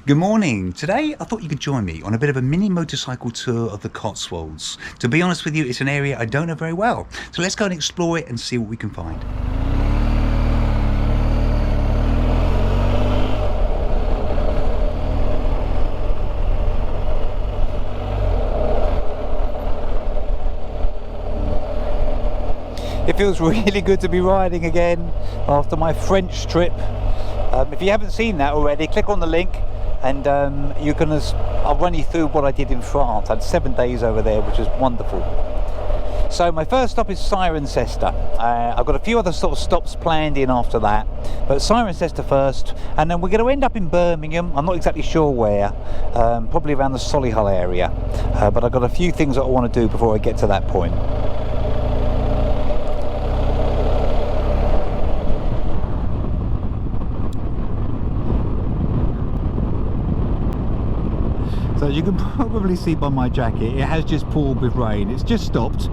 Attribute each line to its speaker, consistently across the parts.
Speaker 1: Good morning. Today I thought you could join me on a bit of a mini motorcycle tour of the Cotswolds. To be honest with you, it's an area I don't know very well. So let's go and explore it and see what we can find. It feels really good to be riding again after my French trip. If you haven't seen that already, click on the link and I'll run you through what I did in France. I had 7 days over there, which was wonderful. So my first stop is Cirencester. I've got a few other sort of stops planned in after that, but Cirencester first, and then we're going to end up in Birmingham. I'm not exactly sure where, probably around the Solihull area, but I've got a few things that I want to do before I get to that point. So you can probably see by my jacket, it has just poured with rain. It's just stopped.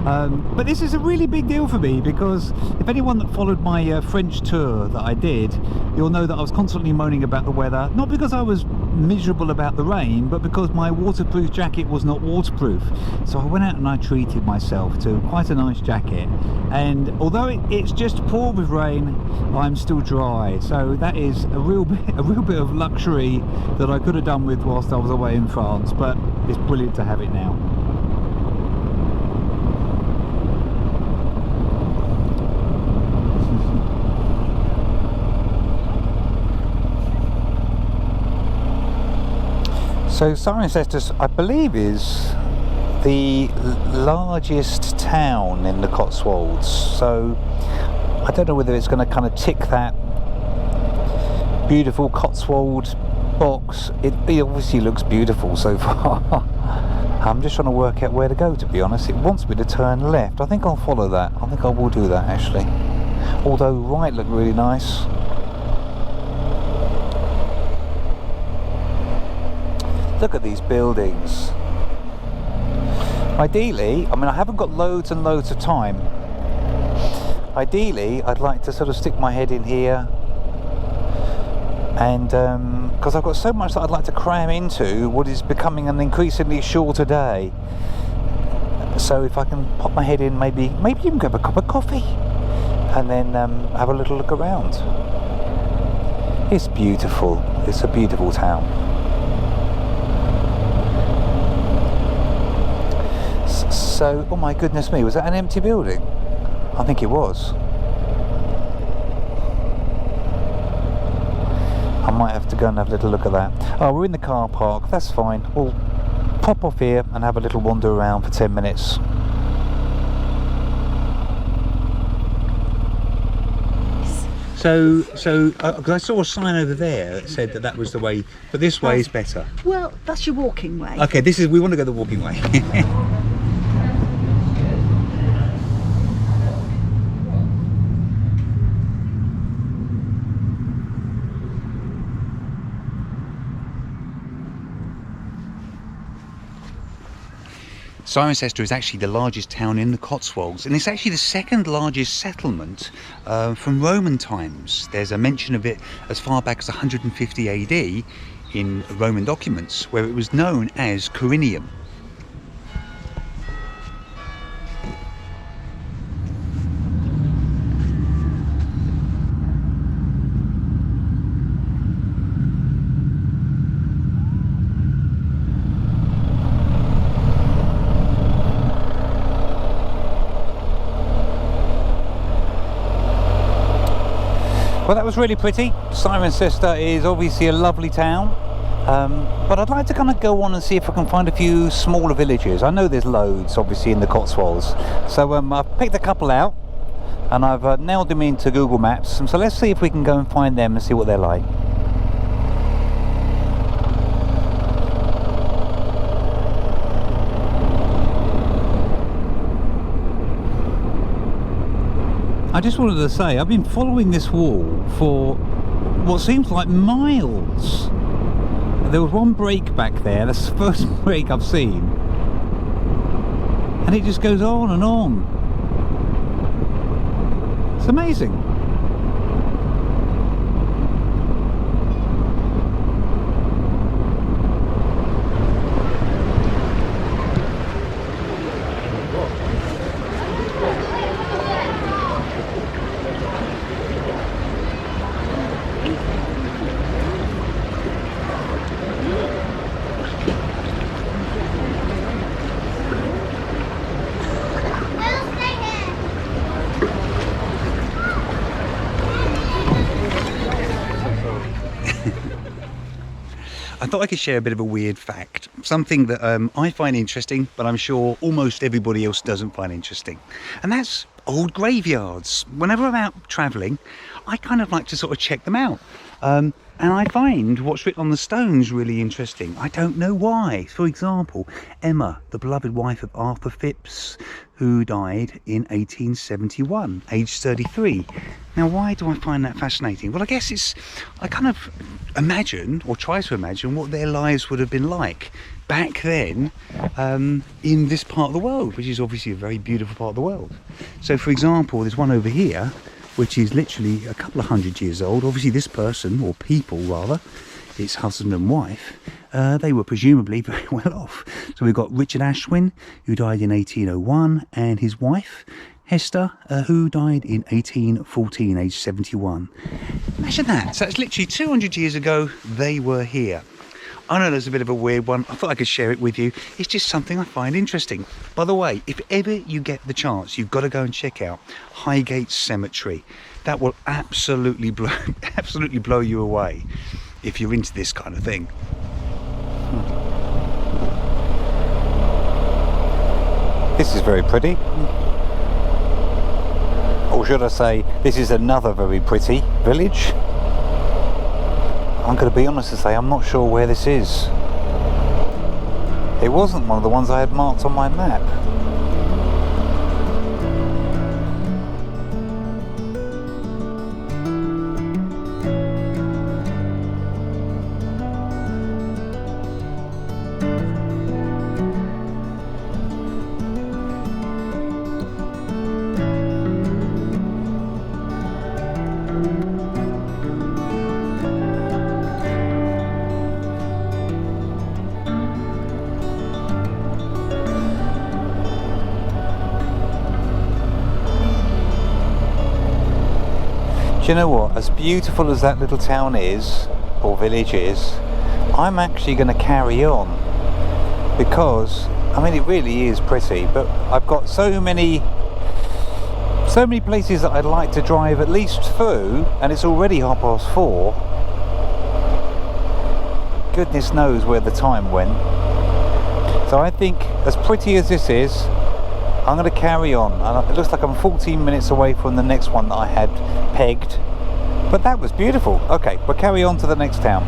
Speaker 1: But this is a really big deal for me because if anyone that followed my French tour that I did, you'll know that I was constantly moaning about the weather. Not because I was miserable about the rain, but because my waterproof jacket was not waterproof. So I went out and I treated myself to quite a nice jacket. And although it's just poured with rain, I'm still dry. So that is a real bit of luxury that I could have done with whilst I was away in France, but it's brilliant to have it now. So Cirencester, I believe, is the largest town in the Cotswolds, so I don't know whether it's going to kind of tick that beautiful Cotswold box. It obviously looks beautiful so far. I'm just trying to work out where to go, to be honest. It wants me to turn left. I think I'll follow that. I think I will do that actually, although right looked really nice. Look at these buildings. Ideally, I mean, I haven't got loads and loads of time. Ideally, I'd like to sort of stick my head in here, and because I've got so much that I'd like to cram into what is becoming an increasingly shorter day. So if I can pop my head in, maybe even grab a cup of coffee, and then have a little look around. It's beautiful. It's a beautiful town. So, oh my goodness me, was that an empty building? I think it was. I might have to go and have a little look at that. Oh, we're in the car park, that's fine. We'll pop off here and have a little wander around for 10 minutes. So, because I saw a sign over there that said that was the way, but this way is better.
Speaker 2: Well, that's your walking way.
Speaker 1: Okay, we want to go the walking way. Cirencester is actually the largest town in the Cotswolds, and it's actually the second largest settlement from Roman times. There's a mention of it as far back as 150 AD in Roman documents, where it was known as Corinium. Well, that was really pretty. Cirencester is obviously a lovely town, but I'd like to kind of go on and see if I can find a few smaller villages. I know there's loads, obviously, in the Cotswolds. So I've picked a couple out, and I've nailed them into Google Maps. And so let's see if we can go and find them and see what they're like. I just wanted to say, I've been following this wall for what seems like miles. There was one break back there, that's the first break I've seen. And it just goes on and on. It's amazing. I thought I could share a bit of a weird fact, something that I find interesting, but I'm sure almost everybody else doesn't find interesting, and that's old graveyards. Whenever I'm out travelling, I kind of like to sort of check them out, and I find what's written on the stones really interesting. I don't know why. For example, Emma, the beloved wife of Arthur Phipps, who died in 1871, aged 33. Now, why do I find that fascinating? Well, I guess I kind of imagine, or try to imagine, what their lives would have been like back then in this part of the world, which is obviously a very beautiful part of the world. So, for example, there's one over here, which is literally a couple of 100 years old. Obviously, this person, or people rather, its husband and wife, they were presumably very well off. So we've got Richard Ashwin, who died in 1801, and his wife, Hester, who died in 1814, aged 71. Imagine that. So it's literally 200 years ago they were here. I know there's a bit of a weird one. I thought I could share it with you. It's just something I find interesting. By the way, if ever you get the chance, you've got to go and check out Highgate Cemetery. That will absolutely blow you away if you're into this kind of thing. This is very pretty. Or should I say, this is another very pretty village. I'm going to be honest and say I'm not sure where this is. It wasn't one of the ones I had marked on my map. Do you know what, as beautiful as that little town is, or village is, I'm actually going to carry on, because, I mean, it really is pretty, but I've got so many places that I'd like to drive at least through, and it's already 4:30. Goodness knows where the time went. So I think, as pretty as this is, I'm going to carry on. And it looks like I'm 14 minutes away from the next one that I had pegged, but that was beautiful. Okay, we'll carry on to the next town.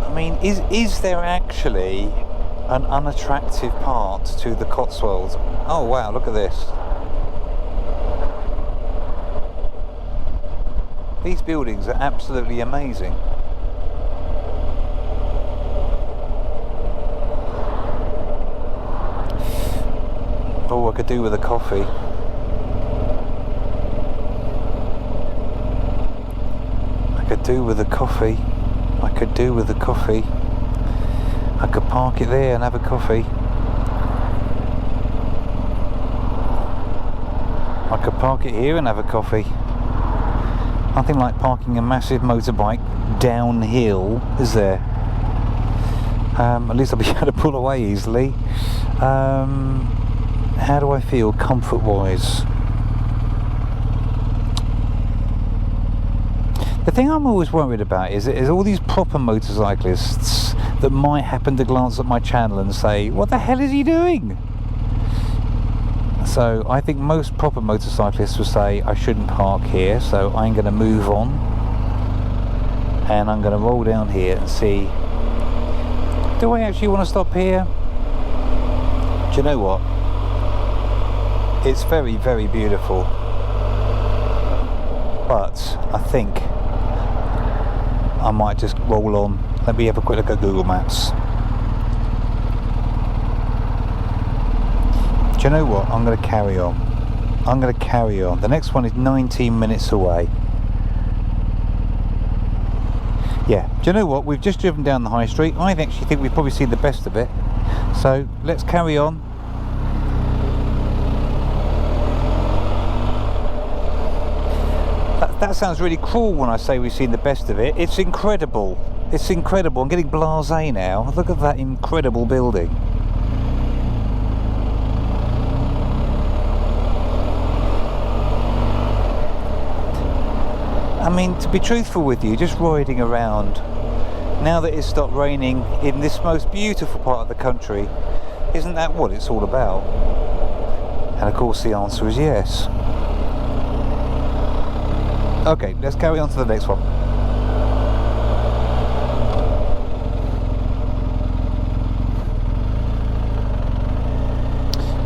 Speaker 1: I mean, is there actually an unattractive part to the Cotswolds? Oh wow, look at this. These buildings are absolutely amazing. Oh, I could do with a coffee. I could do with a coffee. I could do with a coffee. I could park it there and have a coffee. I could park it here and have a coffee. Nothing like parking a massive motorbike downhill, is there? At least I'll be able to pull away easily. How do I feel comfort-wise? The thing I'm always worried about is all these proper motorcyclists that might happen to glance at my channel and say, what the hell is he doing? So I think most proper motorcyclists will say I shouldn't park here, so I'm going to move on and I'm going to roll down here and see, do I actually want to stop here? Do you know what? It's very, very beautiful, but I think I might just roll on. Let me have a quick look at Google Maps. Do you know what? I'm going to carry on. I'm going to carry on. The next one is 19 minutes away. Yeah, do you know what? We've just driven down the high street. I actually think we've probably seen the best of it. So let's carry on. That sounds really cruel when I say we've seen the best of it. It's incredible. It's incredible. I'm getting blasé now. Look at that incredible building. mean, to be truthful with you, just riding around, now that it's stopped raining in this most beautiful part of the country, isn't that what it's all about? And of course the answer is yes. Okay, let's carry on to the next one.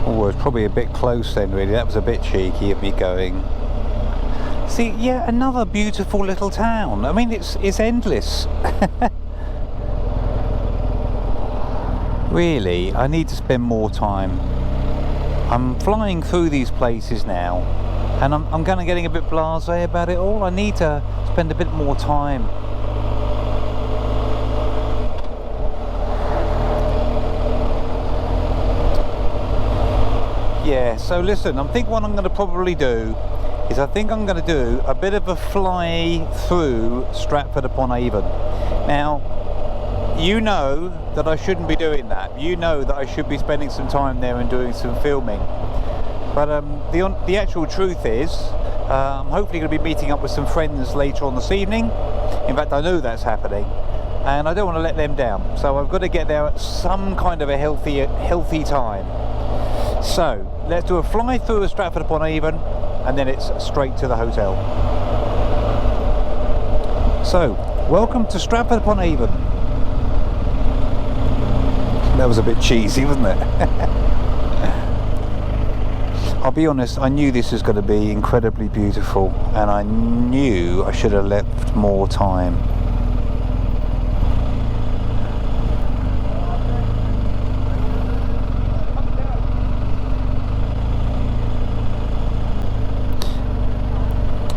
Speaker 1: Oh, it's probably a bit close then, really. That was a bit cheeky of me going. See, yeah, another beautiful little town. I mean, it's endless. Really, I need to spend more time. I'm flying through these places now, and I'm kind of getting a bit blasé about it all. I need to spend a bit more time. Yeah, so listen, I think what I'm going to probably do is I think I'm going to do a bit of a fly through Stratford-Upon-Avon. Now, you know that I shouldn't be doing that. You know that I should be spending some time there and doing some filming. But the actual truth is, I'm hopefully going to be meeting up with some friends later on this evening. In fact, I know that's happening. And I don't want to let them down. So I've got to get there at some kind of a healthy time. So, let's do a fly through of Stratford-Upon-Avon, and then it's straight to the hotel. So, welcome to Stratford-Upon-Avon. That was a bit cheesy, wasn't it? I'll be honest, I knew this was going to be incredibly beautiful, and I knew I should have left more time.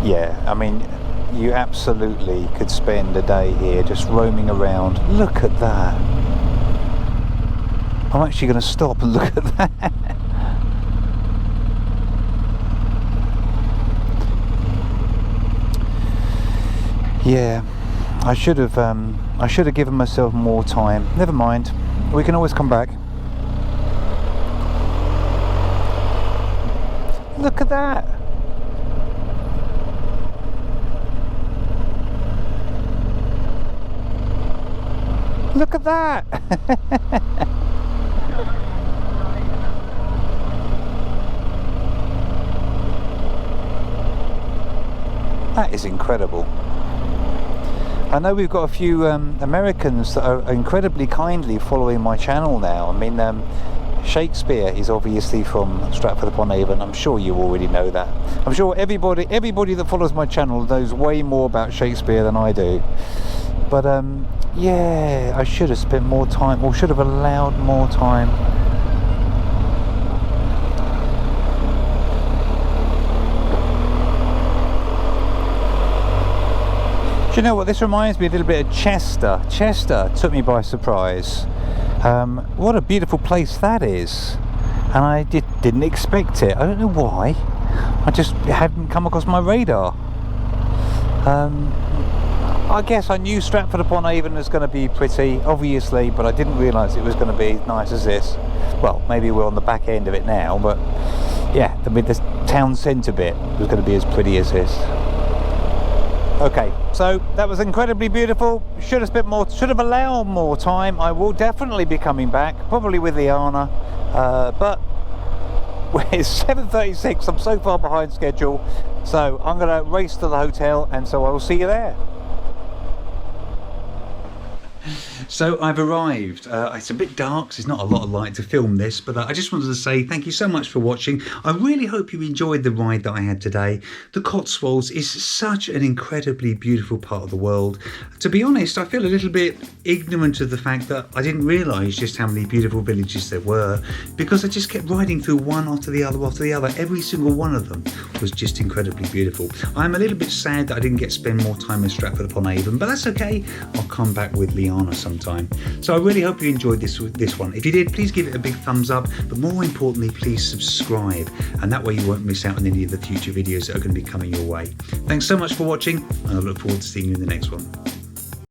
Speaker 1: Yeah, I mean, you absolutely could spend a day here just roaming around. Look at that. I'm actually going to stop and look at that. Yeah, I should have given myself more time. Never mind, we can always come back. Look at that. Look at that. That is incredible. I know we've got a few Americans that are incredibly kindly following my channel now. I mean, Shakespeare is obviously from Stratford-Upon-Avon. I'm sure you already know that. I'm sure everybody that follows my channel knows way more about Shakespeare than I do. But yeah, I should have spent more time, or should have allowed more time. Do you know what, this reminds me a little bit of Chester. Chester took me by surprise. What a beautiful place that is. And I didn't expect it. I don't know why. I just hadn't come across my radar. I guess I knew Stratford-Upon-Avon was going to be pretty, obviously, but I didn't realise it was going to be as nice as this. Well, maybe we're on the back end of it now, but yeah, the town centre bit was going to be as pretty as this. Okay, so that was incredibly beautiful. Should have allowed more time. I will definitely be coming back, probably with Liana, but it's 7:36. I'm so far behind schedule, so I'm going to race to the hotel, and so I will see you there. So I've arrived. It's a bit dark, so there's not a lot of light to film this, but I just wanted to say thank you so much for watching. I really hope you enjoyed the ride that I had today. The Cotswolds is such an incredibly beautiful part of the world. To be honest, I feel a little bit ignorant of the fact that I didn't realise just how many beautiful villages there were, because I just kept riding through one after the other after the other. Every single one of them was just incredibly beautiful. I'm a little bit sad that I didn't get to spend more time in Stratford-Upon-Avon, but that's okay. I'll come back with Liana sometime. So I really hope you enjoyed this one. If you did, please give it a big thumbs up, but more importantly, please subscribe, and that way you won't miss out on any of the future videos that are going to be coming your way. Thanks so much for watching, and I look forward to seeing you in the next one.